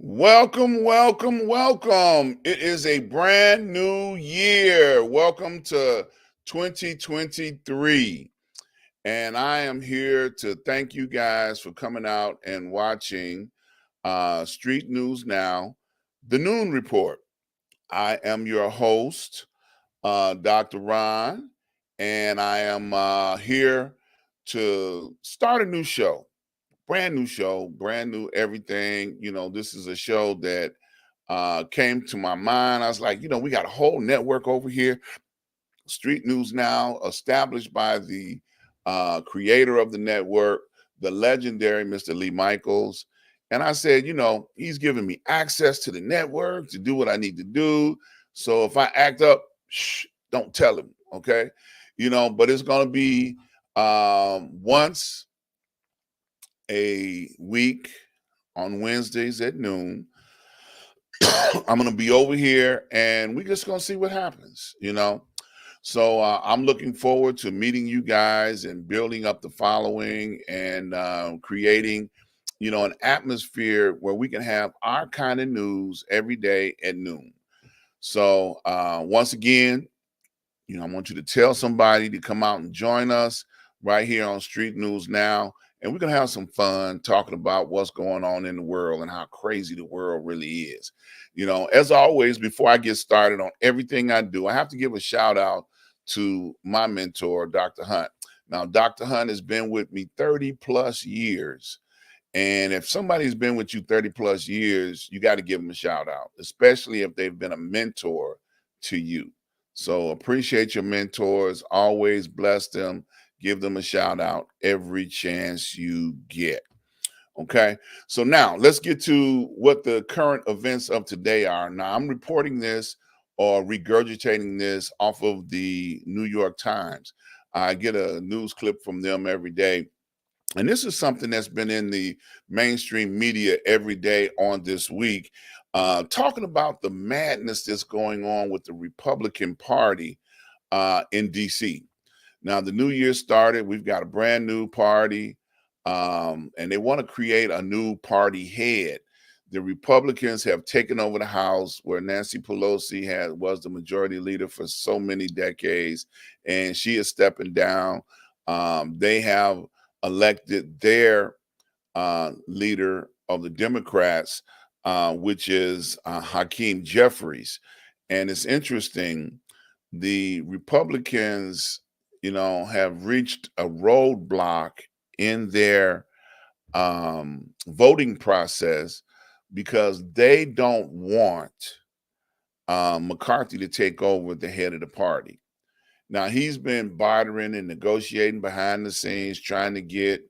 Welcome, welcome, welcome. It is a brand new year. Welcome to 2023. And I am here to thank you guys for coming out and watching Street News Now, the Noon Report. I am your host, Dr. Ron, and I am here to start a new show, brand new everything. This is a show that came to my mind. I was like, we got a whole network over here, Street News Now, established by the creator of the network, the legendary Mr. Lee Michaels. And I said, he's giving me access to the network to do what I need to do. So if I act up, don't tell him, okay? But it's going to be once a week on Wednesdays at noon. I'm going to be over here and we're just going to see what happens. So I'm looking forward to meeting you guys and building up the following and creating, an atmosphere where we can have our kind of news every day at noon. So once again, I want you to tell somebody to come out and join us right here on Street News Now. And we're going to have some fun talking about what's going on in the world and how crazy the world really is. As always, before I get started on everything I do, I have to give a shout out to my mentor, Dr. Hunt. Now, Dr. Hunt has been with me 30 plus years. And if somebody's been with you 30 plus years, you got to give them a shout out, especially if they've been a mentor to you. So appreciate your mentors, always bless them, give them a shout out every chance you get. Okay, so now let's get to what the current events of today are. Now, I'm reporting this or regurgitating this off of the New York Times. I get a news clip from them every day. And this is something that's been in the mainstream media every day on this week, talking about the madness that's going on with the Republican Party in DC. Now, the new year started. We've got a brand new party, and they want to create a new party head. The Republicans have taken over the House, where Nancy Pelosi was the majority leader for so many decades, and she is stepping down. They have elected their leader of the Democrats, which is Hakeem Jeffries. And it's interesting, the Republicans, have reached a roadblock in their voting process because they don't want McCarthy to take over the head of the party. Now, he's been bartering and negotiating behind the scenes, trying to get,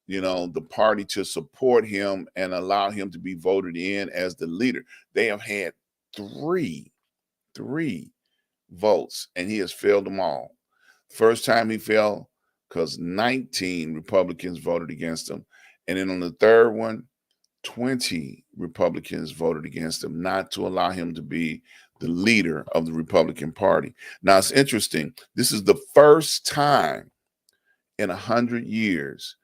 the party to support him and allow him to be voted in as the leader. They have had three votes, and he has failed them all. First time he fell because 19 Republicans voted against him. And then on the third one, 20 Republicans voted against him, not to allow him to be the leader of the Republican Party. Now, it's interesting. This is the first time in 100 years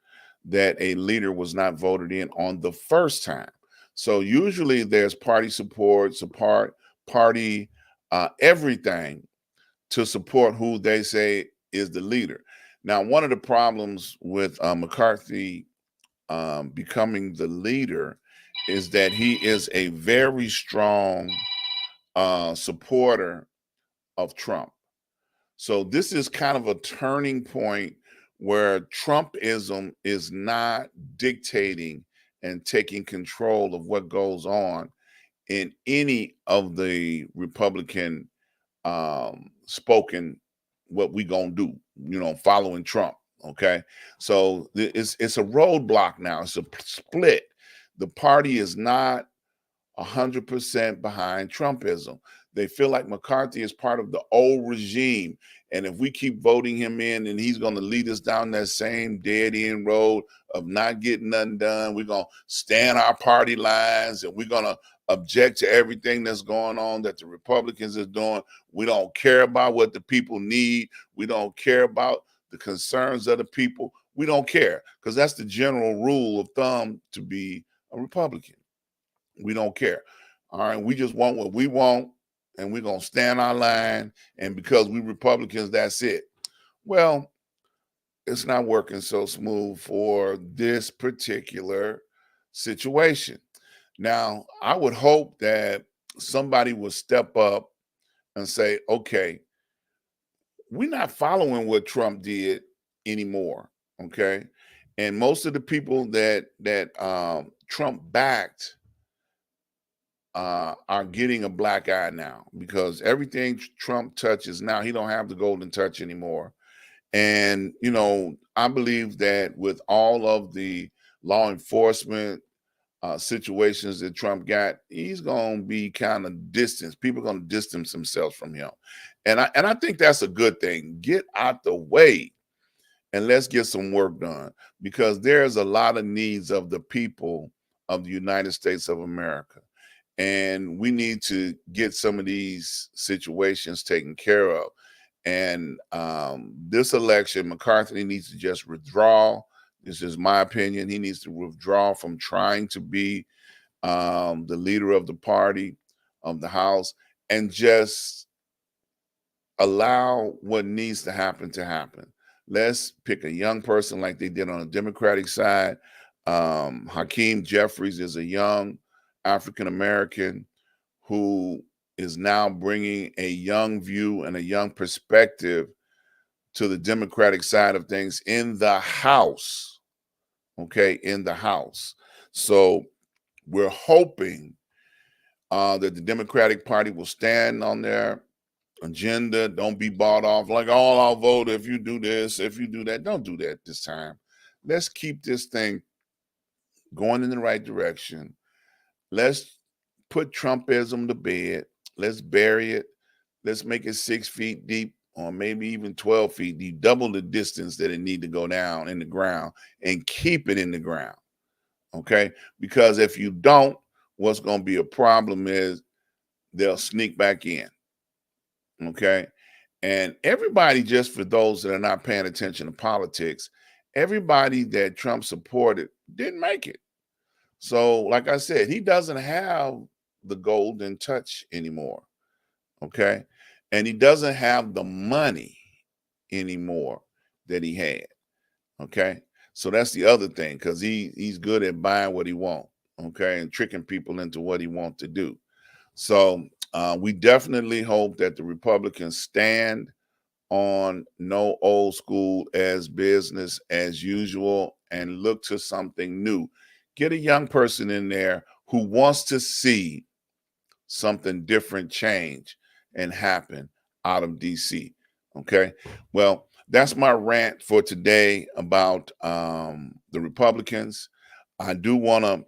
that a leader was not voted in on the first time. So usually there's party support, party everything to support who they say is the leader. Now, one of the problems with McCarthy becoming the leader is that he is a very strong supporter of Trump. So this is kind of a turning point where Trumpism is not dictating and taking control of what goes on in any of the Republican spoken what we gonna do, following Trump. Okay, so it's a roadblock now. It's a split. The party is not 100% behind Trumpism. They feel like McCarthy is part of the old regime. And if we keep voting him in and he's going to lead us down that same dead end road of not getting nothing done, we're going to stand our party lines and we're going to object to everything that's going on that the Republicans are doing. We don't care about what the people need. We don't care about the concerns of the people. We don't care because that's the general rule of thumb to be a Republican. We don't care. All right. We just want what we want, and we're going to stand our line. And because we Republicans, that's it. Well, it's not working so smooth for this particular situation. Now, I would hope that somebody would step up and say, okay, we're not following what Trump did anymore. Okay. And most of the people that Trump backed are getting a black eye now, because everything Trump touches now, he don't have the golden touch anymore. And I believe that with all of the law enforcement situations that Trump got, he's going to be kind of distanced. People are going to distance themselves from him, and I think that's a good thing. Get out the way and let's get some work done, because there's a lot of needs of the people of the United States of America. And we need to get some of these situations taken care of. And this election, McCarthy needs to just withdraw. This is my opinion. He needs to withdraw from trying to be the leader of the party, of the House, and just allow what needs to happen to happen. Let's pick a young person like they did on the Democratic side. Hakeem Jeffries is a young African American who is now bringing a young view and a young perspective to the Democratic side of things in the House. Okay, in the House. So we're hoping that the Democratic Party will stand on their agenda. Don't be bought off like, oh, I'll vote if you do this, if you do that. Don't do that this time. Let's keep this thing going in the right direction. Let's put Trumpism to bed. Let's bury it. Let's make it 6 feet deep, or maybe even 12 feet deep, double the distance that it need to go down in the ground, and keep it in the ground. Okay? Because if you don't, what's going to be a problem is they'll sneak back in. Okay? And everybody, just for those that are not paying attention to politics, everybody that Trump supported didn't make it. So, like I said, he doesn't have the golden touch anymore. Okay. And he doesn't have the money anymore that he had. Okay. So that's the other thing, because he's good at buying what he wants. Okay. And tricking people into what he wants to do. So we definitely hope that the Republicans stand on no old school as business as usual and look to something new. Get a young person in there who wants to see something different change and happen out of DC. Okay. Well, that's my rant for today about the Republicans. I do want to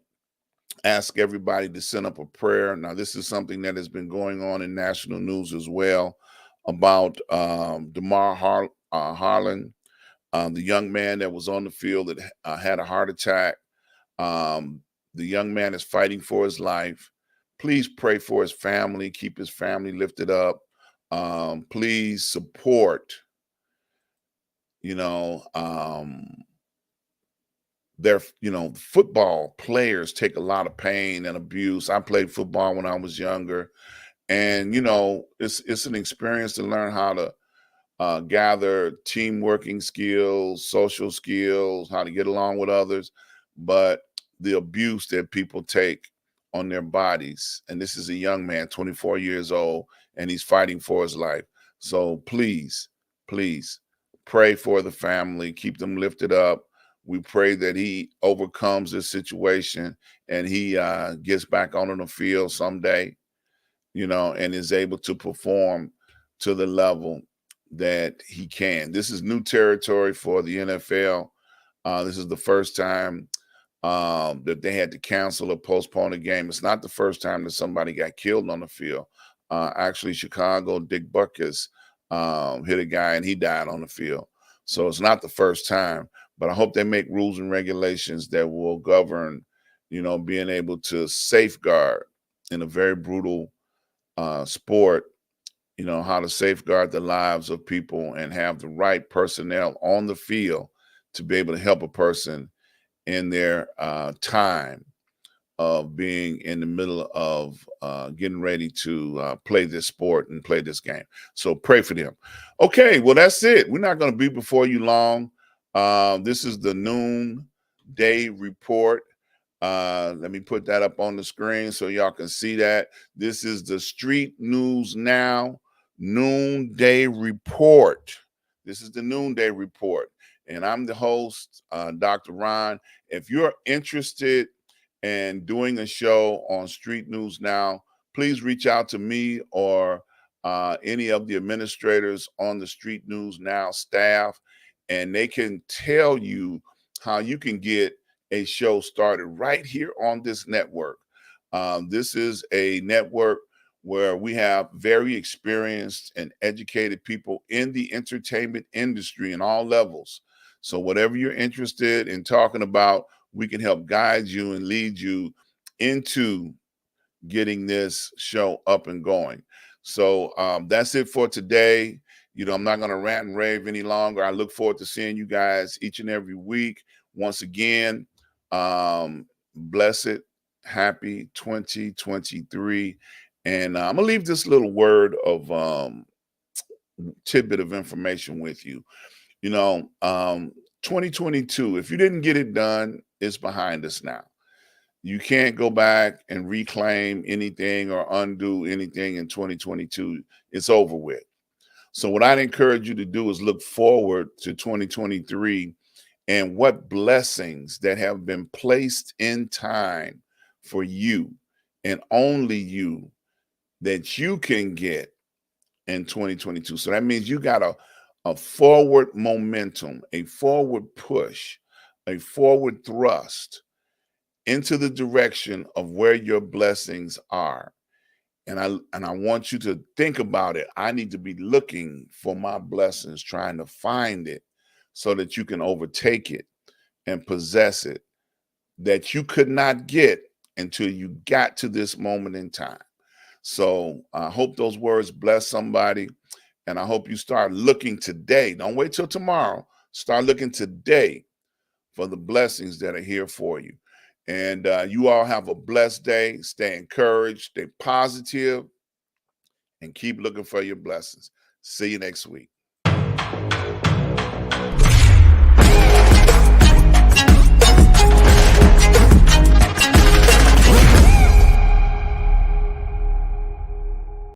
ask everybody to send up a prayer. Now, this is something that has been going on in national news as well, about Harlan, the young man that was on the field that had a heart attack. The young man is fighting for his life. Please pray for his family. Keep his family lifted up. Please support, you know, their, football players take a lot of pain and abuse. I played football when I was younger, and it's an experience to learn how to gather team working skills, social skills, how to get along with others, but the abuse that people take on their bodies. And this is a young man, 24 years old, and he's fighting for his life. So please, please pray for the family, keep them lifted up. We pray that he overcomes this situation and he gets back on the field someday, and is able to perform to the level that he can. This is new territory for the NFL. This is the first time that they had to cancel or postpone a game. It's not the first time that somebody got killed on the field. Actually, Chicago, Dick Butkus hit a guy and he died on the field. So it's not the first time, but I hope they make rules and regulations that will govern, being able to safeguard in a very brutal sport, how to safeguard the lives of people and have the right personnel on the field to be able to help a person in their time of being in the middle of getting ready to play this sport and play this game. So pray for them. Okay, well, that's it. We're not going to be before you long. This is the noonday report. Let me put that up on the screen so y'all can see that. This is the Street News Now noonday report. This is the noonday report. And I'm the host, Dr. Ron. If you're interested in doing a show on Street News Now, please reach out to me or any of the administrators on the Street News Now staff, and they can tell you how you can get a show started right here on this network. This is a network where we have very experienced and educated people in the entertainment industry in all levels. So whatever you're interested in talking about, we can help guide you and lead you into getting this show up and going. So that's it for today. I'm not going to rant and rave any longer. I look forward to seeing you guys each and every week. Once again, blessed, happy 2023. And I'm going to leave this little word of tidbit of information with you. 2022, if you didn't get it done, it's behind us now. You can't go back and reclaim anything or undo anything in 2022. It's over with. So what I'd encourage you to do is look forward to 2023 and what blessings that have been placed in time for you and only you that you can get in 2022. So that means you got a forward momentum, a forward push, a forward thrust into the direction of where your blessings are. And I want you to think about it. I need to be looking for my blessings, trying to find it so that you can overtake it and possess it that you could not get until you got to this moment in time. So I hope those words bless somebody. And I hope you start looking today. Don't wait till tomorrow. Start looking today for the blessings that are here for you. And you all have a blessed day. Stay encouraged, stay positive, and keep looking for your blessings. See you next week.